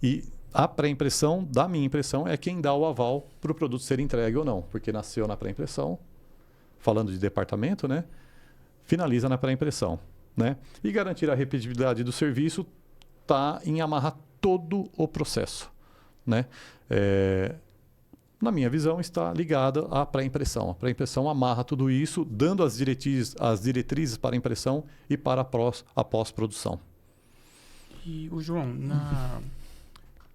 e a pré-impressão da minha impressão é quem dá o aval para o produto ser entregue ou não, porque nasceu na pré-impressão, falando de departamento, né? Finaliza na pré-impressão, né? E garantir a repetibilidade do serviço está em amarrar todo o processo, né? Na minha visão, está ligada à pré-impressão. A pré-impressão amarra tudo isso, dando as diretrizes para a impressão e para a pós-produção. E o João,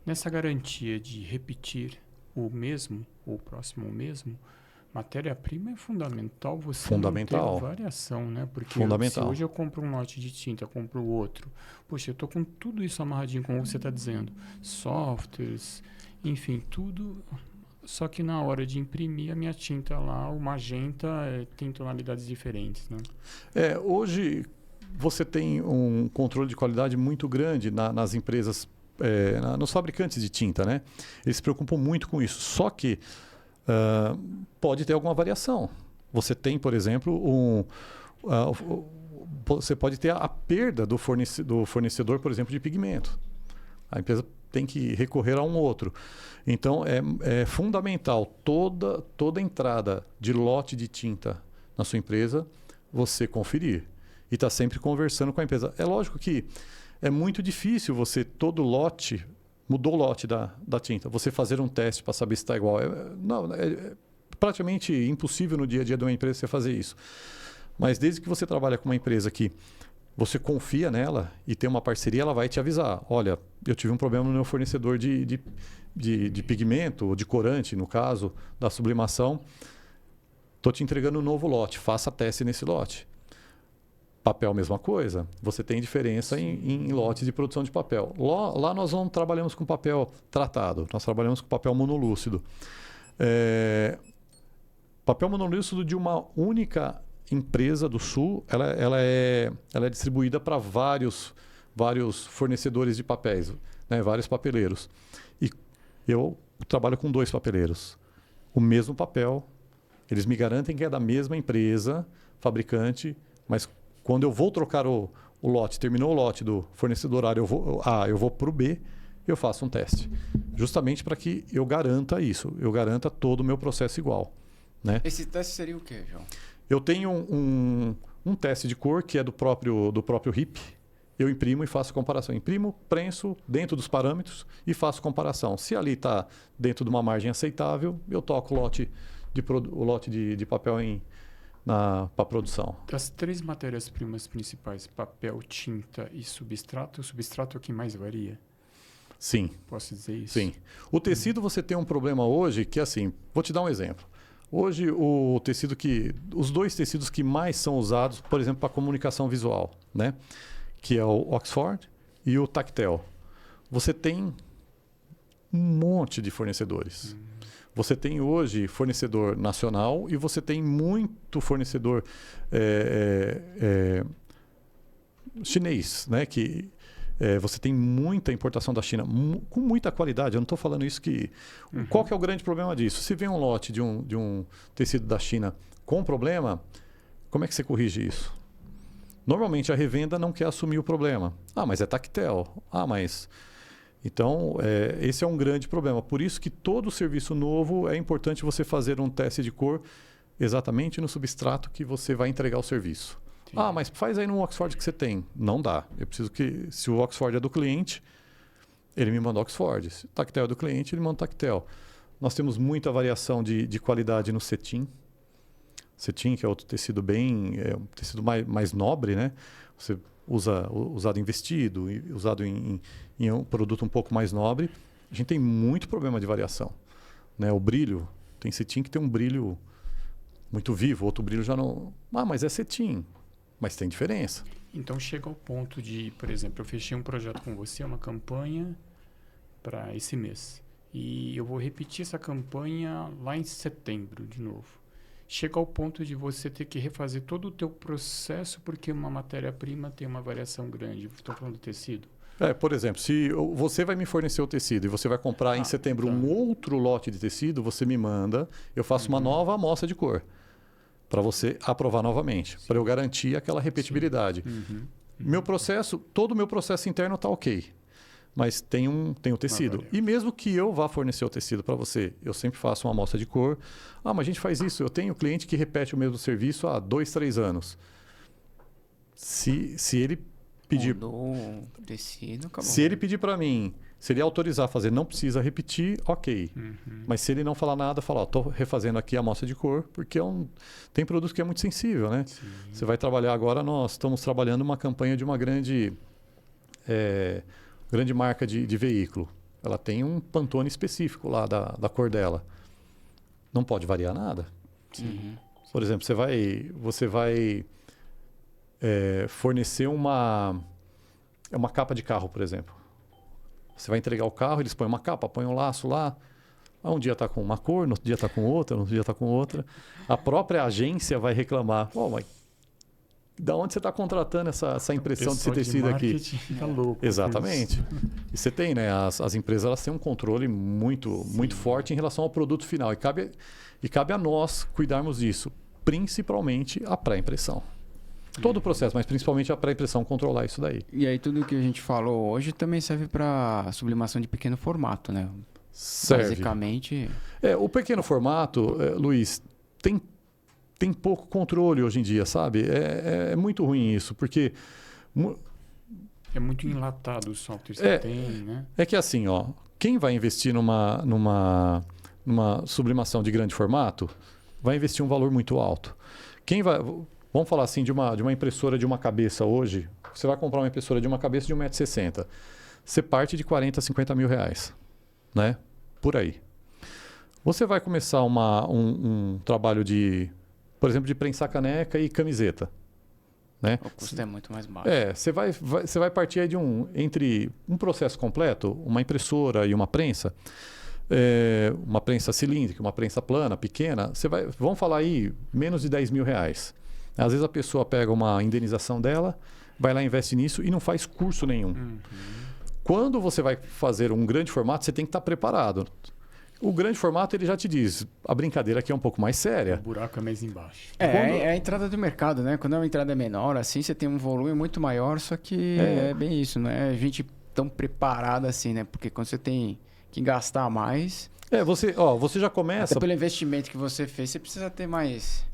nessa garantia de repetir o mesmo, ou próximo ao mesmo, matéria-prima é fundamental você não ter variação, né? Porque se hoje eu compro um lote de tinta, compro outro, poxa, eu estou com tudo isso amarradinho, como você está dizendo, softwares, enfim, tudo. Só que na hora de imprimir a minha tinta lá, o magenta tem tonalidades diferentes, né? Hoje você tem um controle de qualidade muito grande nas empresas, nos fabricantes de tinta, né? Eles se preocupam muito com isso. Só que pode ter alguma variação. Você tem, por exemplo, você pode ter a perda do fornecedor, por exemplo, de pigmento. A empresa tem que recorrer a um outro. Então, é fundamental toda entrada de lote de tinta na sua empresa você conferir. E está sempre conversando com a empresa. É lógico que é muito difícil você, todo lote, mudou o lote da tinta, você fazer um teste para saber se está igual. É praticamente impossível no dia a dia de uma empresa você fazer isso. Mas desde que você trabalha com uma empresa que você confia nela e tem uma parceria, ela vai te avisar. Olha, eu tive um problema no meu fornecedor de pigmento, ou de corante, no caso, da sublimação. Estou te entregando um novo lote, faça teste nesse lote. Papel, mesma coisa. Você tem diferença em lotes de produção de papel. Lá nós não trabalhamos com papel tratado, nós trabalhamos com papel monolúcido. Papel monolúcido de uma única empresa do Sul, ela é distribuída para vários fornecedores de papéis, né? Vários papeleiros. E eu trabalho com 2 papeleiros. O mesmo papel, eles me garantem que é da mesma empresa, fabricante, mas quando eu vou trocar o lote, terminou o lote do fornecedor A, eu vou para o B, eu faço um teste. Justamente para que eu garanta isso, eu garanta todo o meu processo igual, né? Esse teste seria o quê, João? Eu tenho um teste de cor que é do próprio RIP. Eu imprimo e faço comparação. Imprimo, prenso dentro dos parâmetros e faço comparação. Se ali está dentro de uma margem aceitável, eu toco o lote de papel para produção. Das 3 matérias-primas principais, papel, tinta e substrato, o substrato é o que mais varia? Sim. Posso dizer isso? Sim. O tecido você tem um problema hoje que, assim, vou te dar um exemplo. Hoje, os 2 tecidos que mais são usados, por exemplo, para comunicação visual, né? Que é o Oxford e o Tactel. Você tem um monte de fornecedores. Você tem hoje fornecedor nacional e você tem muito fornecedor chinês, né? Que você tem muita importação da China com muita qualidade. Eu não estou falando isso que... Qual que é o grande problema disso? Se vem um lote de um tecido da China com problema, como é que você corrige isso? Normalmente a revenda não quer assumir o problema. Mas é Tactel. Mas... Então, esse é um grande problema. Por isso que todo serviço novo é importante você fazer um teste de cor exatamente no substrato que você vai entregar o serviço. Sim. Mas faz aí no Oxford que você tem. Não dá. Eu preciso que, se o Oxford é do cliente, ele me manda Oxford. Se o Tactel é do cliente, ele manda Tactel. Nós temos muita variação de qualidade no cetim. Cetim, que é outro tecido um tecido mais nobre, né? Você usado em vestido, usado em um produto um pouco mais nobre. A gente tem muito problema de variação, né? O brilho, tem cetim que tem um brilho muito vivo, outro brilho já não... mas é cetim. mas tem diferença. Então chega ao ponto de, por exemplo, eu fechei um projeto com você, uma campanha para esse mês. E eu vou repetir essa campanha lá em setembro de novo. Chega ao ponto de você ter que refazer todo o teu processo porque uma matéria-prima tem uma variação grande. Estou falando do tecido. Por exemplo, se você vai me fornecer o tecido e você vai comprar em setembro um outro lote de tecido, você me manda, eu faço uma nova amostra de cor para você aprovar novamente, para eu garantir aquela repetibilidade. Todo o meu processo interno está ok, mas tem o tecido. E mesmo que eu vá fornecer o tecido para você, eu sempre faço uma amostra de cor. Mas a gente faz isso, eu tenho cliente que repete o mesmo serviço há 2, 3 anos. Se ele pedir, tecido, acabou. Se ele pedir para mim, se ele autorizar a fazer, não precisa repetir, ok. Mas se ele não falar nada, falar, estou refazendo aqui a amostra de cor, porque tem produto que é muito sensível, né? Sim. Você vai trabalhar agora, nós estamos trabalhando uma campanha de uma grande marca de veículo. Ela tem um Pantone específico lá da cor dela. Não pode variar nada. Por exemplo, você vai fornecer uma capa de carro, por exemplo. Você vai entregar o carro, eles põem uma capa, põem um laço lá. Um dia está com uma cor, no outro dia está com outra, no outro dia está com outra. A própria agência vai reclamar. Mas da onde você está contratando essa impressão desse tecido aqui? Tá louco. Exatamente. E você tem, né? As empresas elas têm um controle muito forte em relação ao produto final. E cabe a nós cuidarmos disso, principalmente a pré-impressão. Todo o processo, mas principalmente a pré-impressão, controlar isso daí. E aí tudo que a gente falou hoje também serve para sublimação de pequeno formato, né? Serve. Basicamente... O pequeno formato, Luiz, tem pouco controle hoje em dia, sabe? É muito ruim isso, porque... É muito enlatado o software que tem, né? É que assim, quem vai investir numa sublimação de grande formato vai investir um valor muito alto. Vamos falar assim de uma impressora de uma cabeça hoje. Você vai comprar uma impressora de uma cabeça de 1,60 m. Você parte de 40, 50 mil reais, né? Por aí. Você vai começar um trabalho por exemplo, de prensar caneca e camiseta, né? O custo é muito mais baixo. Você vai partir aí entre um processo completo, uma impressora e uma prensa, uma prensa cilíndrica, uma prensa plana, pequena, vamos falar aí, menos de 10 mil reais. Às vezes a pessoa pega uma indenização dela, vai lá, investe nisso e não faz curso nenhum. Quando você vai fazer um grande formato, você tem que estar preparado. O grande formato, ele já te diz, a brincadeira aqui é um pouco mais séria. O buraco é mais embaixo. É a entrada do mercado, né? Quando a entrada é menor, assim, você tem um volume muito maior, só que é bem isso, não é a gente tão preparada assim, né? Porque quando você tem que gastar mais... Você já começa... Até pelo investimento que você fez, você precisa ter mais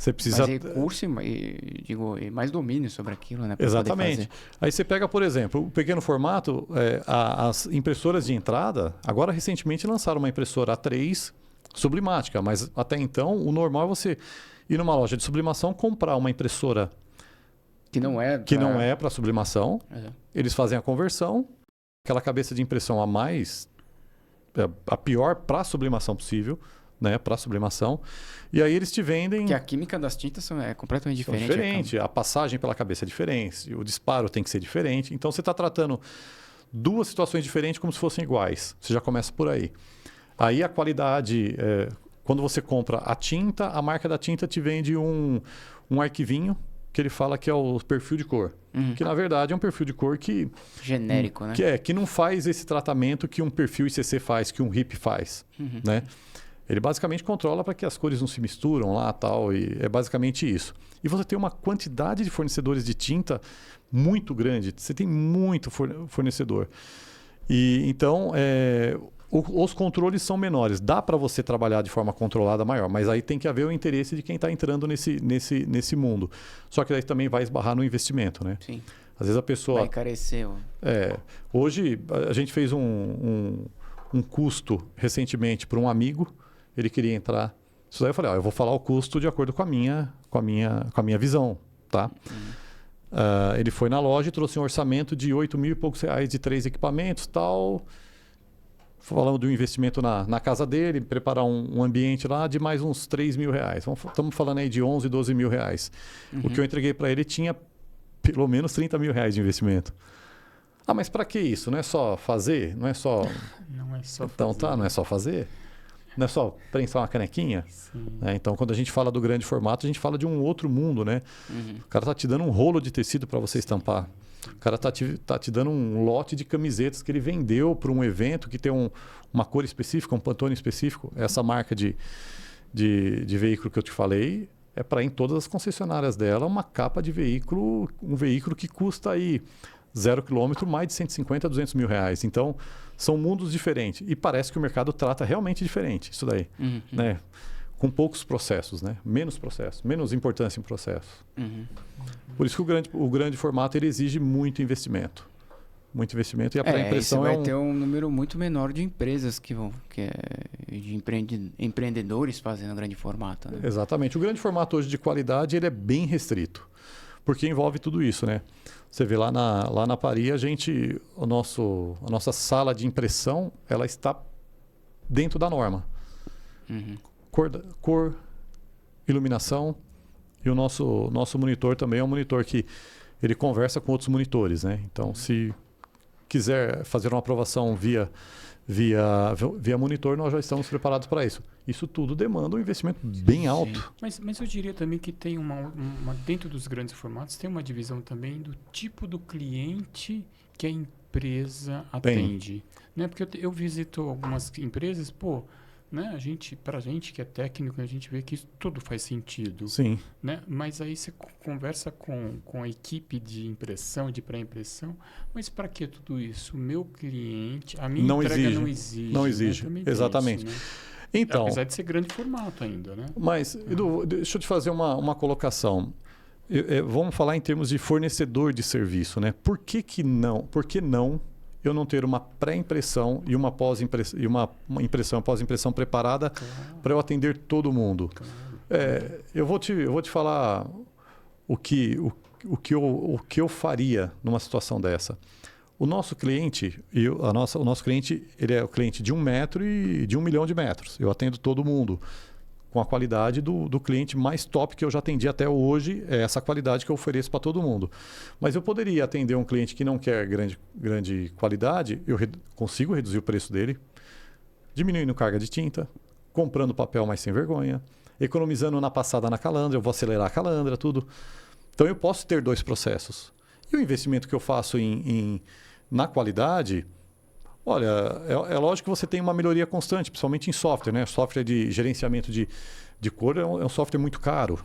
recurso e mais domínio sobre aquilo, né? Exatamente. Aí você pega, por exemplo, o pequeno formato, as impressoras de entrada, agora recentemente lançaram uma impressora A3 sublimática, mas até então o normal é você ir numa loja de sublimação, comprar uma impressora que não é para sublimação, eles fazem a conversão, aquela cabeça de impressão a mais... a pior para sublimação possível, né? Para sublimação. E aí eles te vendem... Que a química das tintas é completamente diferente. Diferente, a passagem pela cabeça é diferente, o disparo tem que ser diferente. Então você está tratando duas situações diferentes como se fossem iguais. Você já começa por aí. Aí a qualidade... quando você compra a tinta, a marca da tinta te vende um arquivinho que ele fala que é o perfil de cor. Que na verdade é um perfil de cor que... genérico, né? Que não faz esse tratamento que um perfil ICC faz, que um RIP faz, né? Ele basicamente controla para que as cores não se misturam lá tal, e é basicamente isso. E você tem uma quantidade de fornecedores de tinta muito grande, você tem muito fornecedor. E então, os controles são menores. Dá para você trabalhar de forma controlada maior, mas aí tem que haver o interesse de quem está entrando nesse mundo. Só que aí também vai esbarrar no investimento, né? Sim. Às vezes a pessoa... Vai encarecer. Hoje a gente fez um custo recentemente para um amigo, ele queria entrar. Isso daí eu falei, eu vou falar o custo de acordo com a minha visão, tá? Ele foi na loja e trouxe um orçamento de 8 mil e poucos reais de 3 equipamentos, tal... Falando do investimento na casa dele, preparar um ambiente lá de mais uns 3 mil reais. Estamos falando aí de 11, 12 mil reais. O que eu entreguei para ele tinha pelo menos 30 mil reais de investimento. Ah, mas para que isso? Não é só fazer? Não é só... Não é só Então fazer. tá, não é só fazer? Não é só prensar uma canequinha? Sim. Então, quando a gente fala do grande formato, a gente fala de um outro mundo, né? O cara tá te dando um rolo de tecido para você estampar. O cara tá te dando um lote de camisetas que ele vendeu para um evento que tem uma cor específica, um Pantone específico. Essa marca de veículo que eu te falei é para em todas as concessionárias dela uma capa de veículo, um veículo que custa aí 0 quilômetro, mais de 150 a 200 mil reais. Então, são mundos diferentes. E parece que o mercado trata realmente diferente isso daí. Né? Com poucos processos, né? Menos processos, menos importância em processos. Por isso que o grande formato ele exige muito investimento. Muito investimento e a pré-impressão você vai ter um número muito menor de empresas de empreendedores fazendo grande formato. Né? Exatamente. O grande formato hoje de qualidade ele é bem restrito. Porque envolve tudo isso, né? Você vê lá na Pari, a nossa sala de impressão, ela está dentro da norma. Cor, iluminação e o nosso monitor também é um monitor que ele conversa com outros monitores, né? Então, se quiser fazer uma aprovação via monitor, nós já estamos preparados para isso. Isso tudo demanda um investimento bem alto. Mas eu diria também que tem dentro dos grandes formatos, tem uma divisão também do tipo do cliente que a empresa atende. Né? Porque eu visito algumas empresas, né? Pra gente que é técnico, a gente vê que isso tudo faz sentido. Sim. Né? Mas aí você conversa com a equipe de impressão, de pré-impressão, mas para que tudo isso? O meu cliente, a minha entrega não exige. Não exige, né? exatamente. Isso, né? Então, apesar de ser grande formato ainda, né? Mas, Edu, deixa eu te fazer uma colocação. Vamos falar em termos de fornecedor de serviço, né? Por que não eu não ter uma pré-impressão e uma pós-impressão e uma impressão pós-impressão preparada para eu atender todo mundo? Claro. Eu vou te falar o que eu faria numa situação dessa. O nosso cliente, o nosso cliente, ele é o cliente de 1 metro e de 1 milhão de metros. Eu atendo todo mundo com a qualidade do cliente mais top que eu já atendi até hoje. É essa qualidade que eu ofereço para todo mundo. Mas eu poderia atender um cliente que não quer grande qualidade, eu consigo reduzir o preço dele, diminuindo carga de tinta, comprando papel mais sem vergonha, economizando na passada na calandra, eu vou acelerar a calandra, tudo. Então eu posso ter 2 processos. E o investimento que eu faço na qualidade, olha, é lógico que você tem uma melhoria constante, principalmente em software, né? Software de gerenciamento de cor é um software muito caro.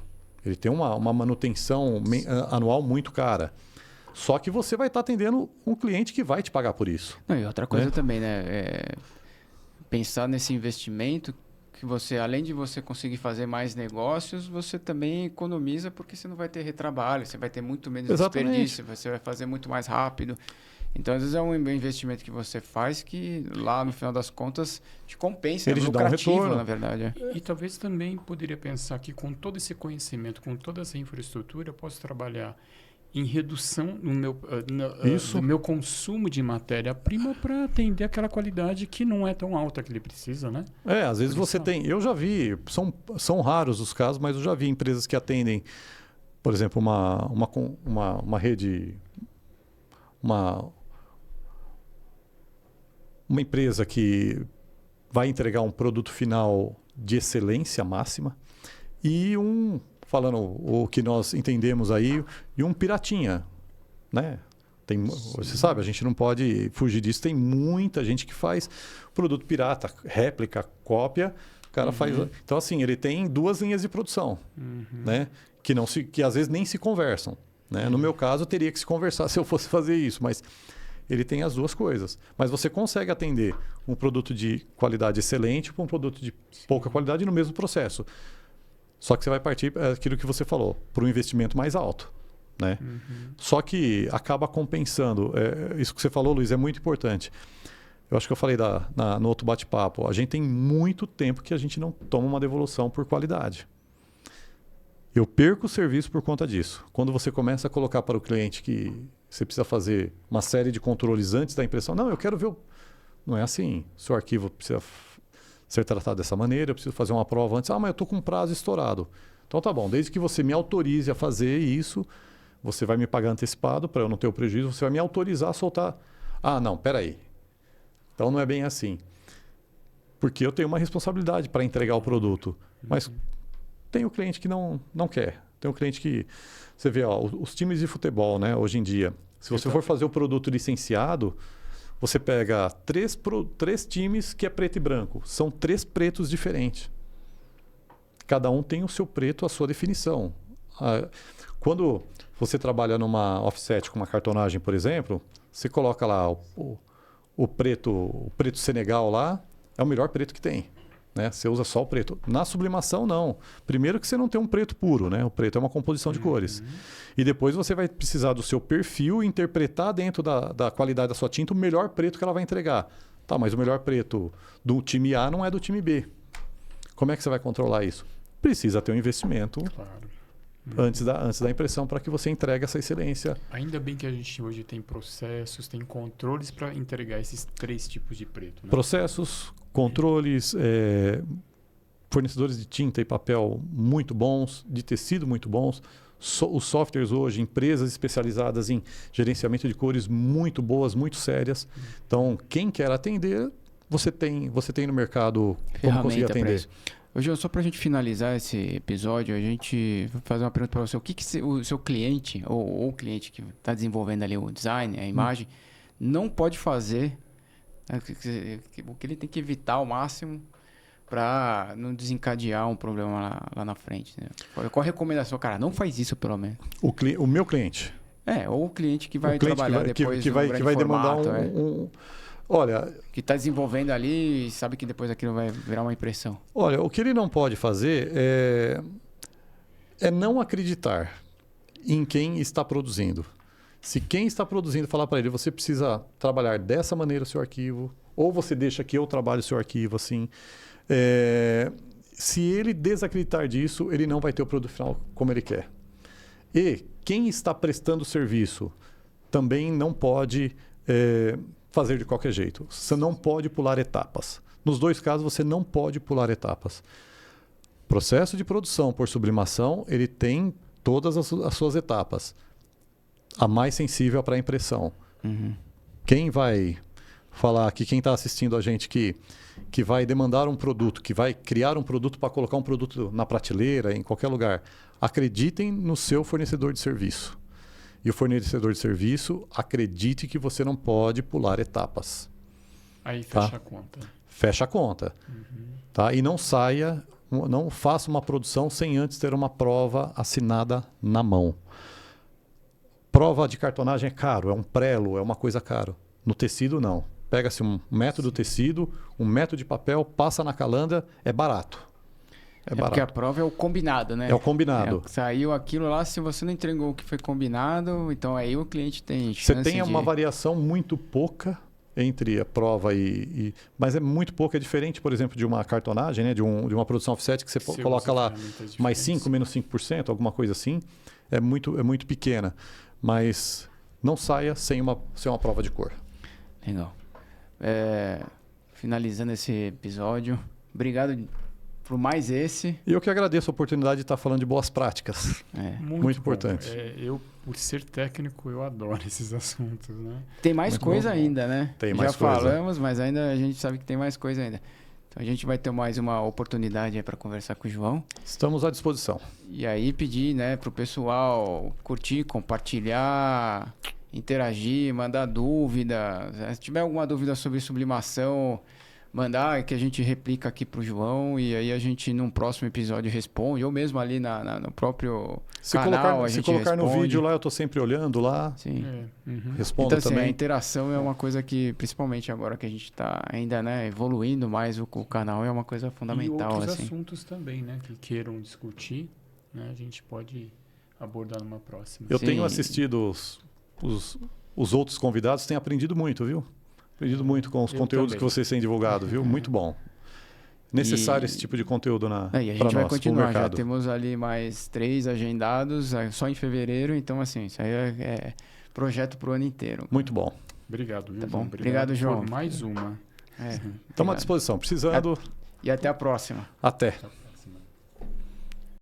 Ele tem uma manutenção anual muito cara. Só que você vai estar atendendo um cliente que vai te pagar por isso. Não, e outra coisa também, né? Pensar nesse investimento que você, além de você conseguir fazer mais negócios, você também economiza porque você não vai ter retrabalho, você vai ter muito menos desperdício, você vai fazer muito mais rápido. Então, às vezes é um investimento que você faz que lá no final das contas te compensa, ele é lucrativo, na verdade. E talvez também poderia pensar que com todo esse conhecimento, com toda essa infraestrutura, eu posso trabalhar em redução do meu consumo de matéria-prima para atender aquela qualidade que não é tão alta que ele precisa, né? Às vezes você tem... Eu já vi, são raros os casos, mas eu já vi empresas que atendem, por exemplo, uma rede... Uma empresa que vai entregar um produto final de excelência máxima e falando o que nós entendemos aí, e um piratinha, né? Você sabe, a gente não pode fugir disso. Tem muita gente que faz produto pirata, réplica, cópia. O cara faz... Então, assim, ele tem 2 linhas de produção, né? Que às vezes nem se conversam. Né? No meu caso, teria que se conversar se eu fosse fazer isso, mas ele tem as 2 coisas. Mas você consegue atender um produto de qualidade excelente para um produto de pouca qualidade no mesmo processo. Só que você vai partir, aquilo que você falou, para um investimento mais alto. Né? Só que acaba compensando. Isso que você falou, Luiz, é muito importante. Eu acho que eu falei no outro bate-papo. A gente tem muito tempo que a gente não toma uma devolução por qualidade. Eu perco o serviço por conta disso. Quando você começa a colocar para o cliente que você precisa fazer uma série de controles antes da impressão. Não, eu quero ver... Não é assim. Seu arquivo precisa ser tratado dessa maneira, eu preciso fazer uma prova antes. Mas eu estou com um prazo estourado. Então tá bom, desde que você me autorize a fazer isso, você vai me pagar antecipado para eu não ter o prejuízo, você vai me autorizar a soltar. Ah, não, peraí. Então não é bem assim. Porque eu tenho uma responsabilidade para entregar o produto. Mas tem o cliente que não quer. Tem o cliente que... Você vê, ó, os times de futebol, né, hoje em dia, se você for fazer o produto licenciado, você pega três times que é preto e branco. São 3 pretos diferentes. Cada um tem o seu preto, a sua definição. Quando você trabalha numa offset com uma cartonagem, por exemplo, você coloca lá o preto Senegal lá, é o melhor preto que tem. Né? Você usa só o preto. Na sublimação, não. Primeiro que você não tem um preto puro, né? O preto é uma composição de cores. E depois você vai precisar do seu perfil interpretar dentro da qualidade da sua tinta o melhor preto que ela vai entregar. Tá, mas o melhor preto do time A não é do time B. Como é que você vai controlar isso? Precisa ter um investimento antes da impressão para que você entregue essa excelência. Ainda bem que a gente hoje tem processos, tem controles para entregar esses 3 tipos de preto. Né? Processos, controles, fornecedores de tinta e papel muito bons, de tecido muito bons, os softwares hoje, empresas especializadas em gerenciamento de cores muito boas, muito sérias. Então, quem quer atender, você tem no mercado como conseguir atender. Ô, João, só para a gente finalizar esse episódio, a gente vai fazer uma pergunta para você. O que o seu cliente, ou o cliente que está desenvolvendo ali o design, a imagem, não pode fazer, né? O que ele tem que evitar ao máximo para não desencadear um problema lá na frente? Né? Qual a recomendação? Cara, não faz isso, pelo menos. O meu cliente? Ou o cliente que vai trabalhar depois que vai demandar Olha, que está desenvolvendo ali e sabe que depois aquilo vai virar uma impressão. Olha, o que ele não pode fazer é não acreditar em quem está produzindo. Se quem está produzindo falar para ele, você precisa trabalhar dessa maneira o seu arquivo, ou você deixa que eu trabalhe o seu arquivo assim. Se ele desacreditar disso, ele não vai ter o produto final como ele quer. E quem está prestando o serviço também não pode... fazer de qualquer jeito. Você não pode pular etapas. Nos 2 casos, você não pode pular etapas. Processo de produção por sublimação, ele tem todas as suas etapas. A mais sensível para a impressão. Quem vai falar aqui, quem está assistindo a gente que vai demandar um produto, que vai criar um produto para colocar um produto na prateleira, em qualquer lugar, acreditem no seu fornecedor de serviço. E o fornecedor de serviço, acredite que você não pode pular etapas. Aí fecha a conta. Fecha a conta. Tá? E não faça uma produção sem antes ter uma prova assinada na mão. Prova de cartonagem é caro, é um prelo, é uma coisa caro. No tecido, não. Pega-se um metro do tecido, um metro de papel, passa na calanda, é barato. Porque a prova é o combinado, né? É o combinado. Saiu aquilo lá, se você não entregou o que foi combinado, então aí o cliente tem chance Você tem uma variação muito pouca entre a prova mas é muito pouca, é diferente, por exemplo, de uma cartonagem, né? de uma produção offset que você coloca lá mais 5, menos 5%, alguma coisa assim. É muito pequena. Mas não saia sem uma prova de cor. Legal. Finalizando esse episódio, obrigado por mais esse. E eu que agradeço a oportunidade de estar falando de boas práticas. Muito importante. Eu, por ser técnico, eu adoro esses assuntos, né? Tem mais coisa ainda, né? Tem mais coisa. Já falamos, mas ainda a gente sabe que tem mais coisa ainda. Então a gente vai ter mais uma oportunidade para conversar com o João. Estamos à disposição. E aí pedir, né, para o pessoal curtir, compartilhar, interagir, mandar dúvida. Se tiver alguma dúvida sobre sublimação, mandar que a gente replica aqui pro João e aí a gente num próximo episódio responde, ou mesmo ali no próprio canal se colocar no vídeo lá, eu tô sempre olhando lá. Sim. Respondo então, assim, também. a interação é uma coisa que, principalmente agora que a gente está ainda, né, evoluindo mais o canal, é uma coisa fundamental. E outros assim. assuntos também, né, que queiram discutir, né, a gente pode abordar numa próxima. Eu tenho assistido os outros convidados, tenho aprendido muito, viu? Aprendido muito com os conteúdos que vocês têm divulgado, viu? Muito bom. Necessário esse tipo de conteúdo para nós, e a gente vai continuar, já mercado. temos ali mais 3 agendados, só em fevereiro, então assim, isso aí é projeto para o ano inteiro. Muito bom. Obrigado, viu, tá bom? Obrigado, João. Por mais uma. Estamos à disposição, precisando. E até a próxima. Até.